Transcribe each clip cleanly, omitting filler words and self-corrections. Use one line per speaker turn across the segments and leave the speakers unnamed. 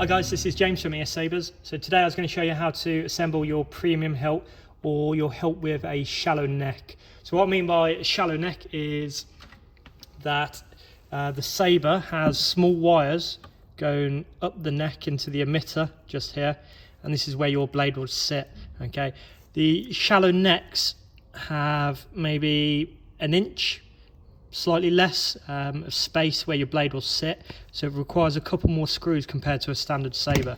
Hi guys, this is James from Sabers. So today I was going to show you how to assemble your premium hilt or your hilt with a shallow neck. So what I mean by shallow neck is that the Saber has small wires going up the neck into the emitter just here, and this is where your blade will sit. Okay, the shallow necks have maybe an inch, slightly less of space where your blade will sit, so it requires a couple more screws compared to a standard Saber.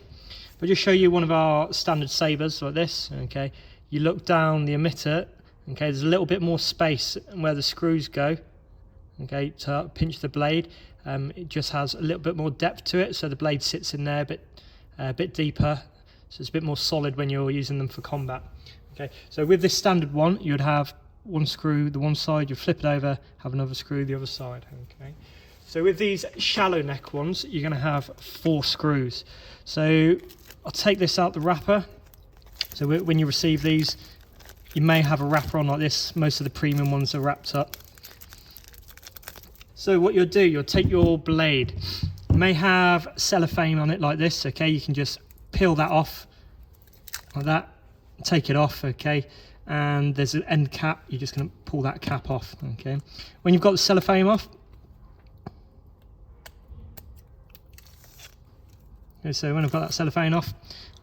But I'll just show you one of our standard Sabers like this. Okay, you look down the emitter. Okay, there's a little bit more space where the screws go. Okay, to pinch the blade. It just has a little bit more depth to it, so the blade sits in there a bit deeper, so it's a bit more solid when you're using them for combat. Okay, so with this standard one, you'd have one screw the one side, you flip it over, have another screw the other side. Okay, so with these shallow neck ones, you're going to have 4 screws. So I'll take this out the wrapper. So when you receive these, you may have a wrapper on like this. Most of the premium ones are wrapped up. So what you'll do, you'll take your blade. You may have cellophane on it like this. Okay, you can just peel that off like that, take it off. Okay, and there's an end cap. You're just going to pull that cap off. Okay, when you've got the cellophane off, okay, so when I've got that cellophane off,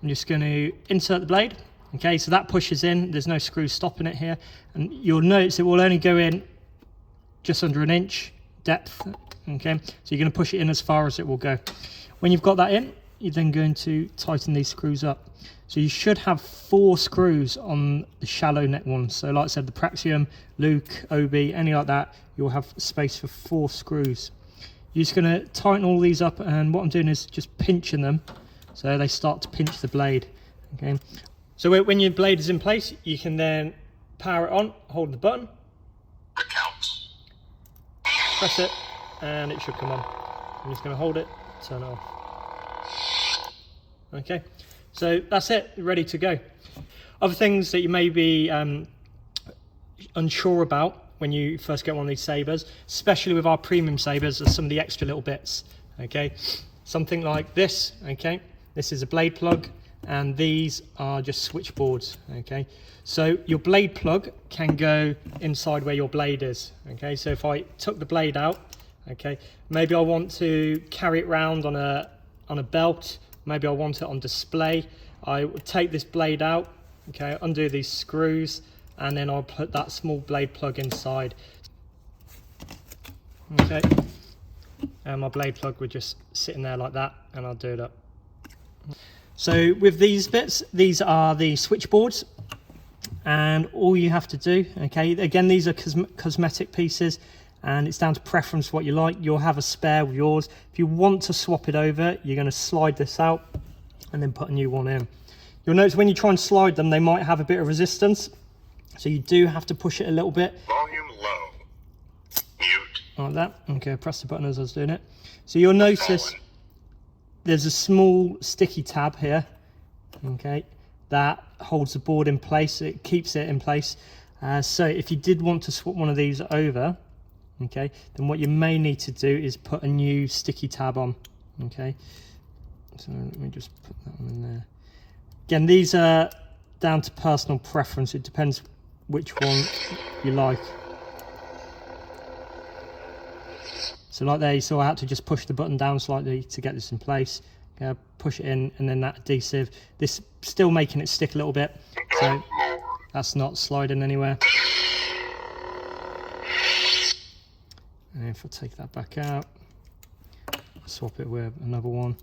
I'm just going to insert the blade. Okay, so that pushes in, there's no screws stopping it here, and you'll notice it will only go in just under an inch depth. Okay, so you're going to push it in as far as it will go. When you've got that in, you're then going to tighten these screws up. So you should have 4 screws on the shallow neck ones. So like I said, the Praxeum, Luke, OB, any like that, you'll have space for 4 screws. You're just going to tighten all these up, and what I'm doing is just pinching them so they start to pinch the blade. Okay, so when your blade is in place, you can then power it on, hold the button, press it, and it should come on. I'm just going to hold it, turn it off. Okay, so that's it, ready to go. Other things that you may be unsure about when you first get one of these Sabers, especially with our premium Sabers, are some of the extra little bits. Okay, something like this. Okay, this is a blade plug, and these are just switchboards. Okay, so your blade plug can go inside where your blade is. Okay, so if I took the blade out, okay, maybe I want to carry it around on a belt, maybe I want it on display, I would take this blade out, okay, undo these screws, and then I'll put that small blade plug inside. Okay, and my blade plug would just sit in there like that, and I'll do it up. So with these bits, these are the switchboards, and all you have to do, okay, again, these are cosmetic pieces, and it's down to preference what you like. You'll have a spare with yours. If you want to swap it over, you're going to slide this out and then put a new one in. You'll notice when you try and slide them, they might have a bit of resistance, so you do have to push it a little bit.
Volume low. Mute.
Like that. Okay, I pressed the button as I was doing it. So you'll notice there's a small sticky tab here, okay, that holds the board in place. It keeps it in place. So if you did want to swap one of these over, okay, then what you may need to do is put a new sticky tab on. Okay, so let me just put that one in there. Again, these are down to personal preference. It depends which one you like. So like there, you saw I had to just push the button down slightly to get this in place. Push it in, and then that adhesive, this still making it stick a little bit, so that's not sliding anywhere. And if I take that back out, swap it with another one.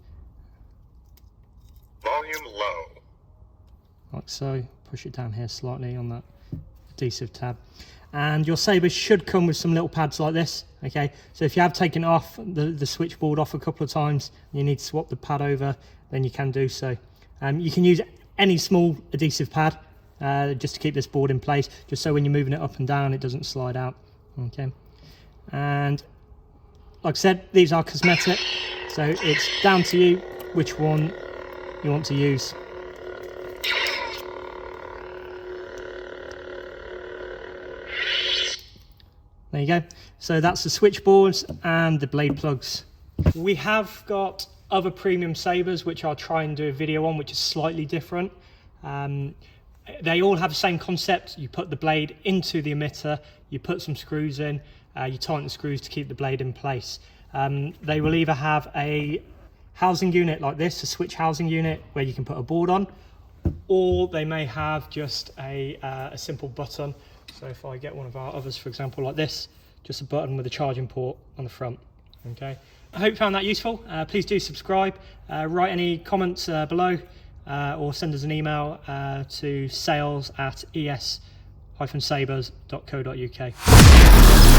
Volume low.
Like so. Push it down here slightly on that adhesive tab. And your Saber should come with some little pads like this. Okay, so if you have taken off the switchboard off a couple of times, and you need to swap the pad over, then you can do so. You can use any small adhesive pad just to keep this board in place, just so when you're moving it up and down, it doesn't slide out. Okay, and like I said, these are cosmetic, so it's down to you which one you want to use. There you go. So that's the switchboards and the blade plugs. We have got other premium Sabers, which I'll try and do a video on, which is slightly different. They all have the same concept. You put the blade into the emitter, you put some screws in, you tighten the screws to keep the blade in place. They will either have a housing unit like this, a switch housing unit where you can put a board on, or they may have just a simple button. So if I get one of our others, for example, like this, just a button with a charging port on the front. Okay, I hope you found that useful. Please do subscribe, write any comments below, or send us an email to sales@es-sabers.co.uk.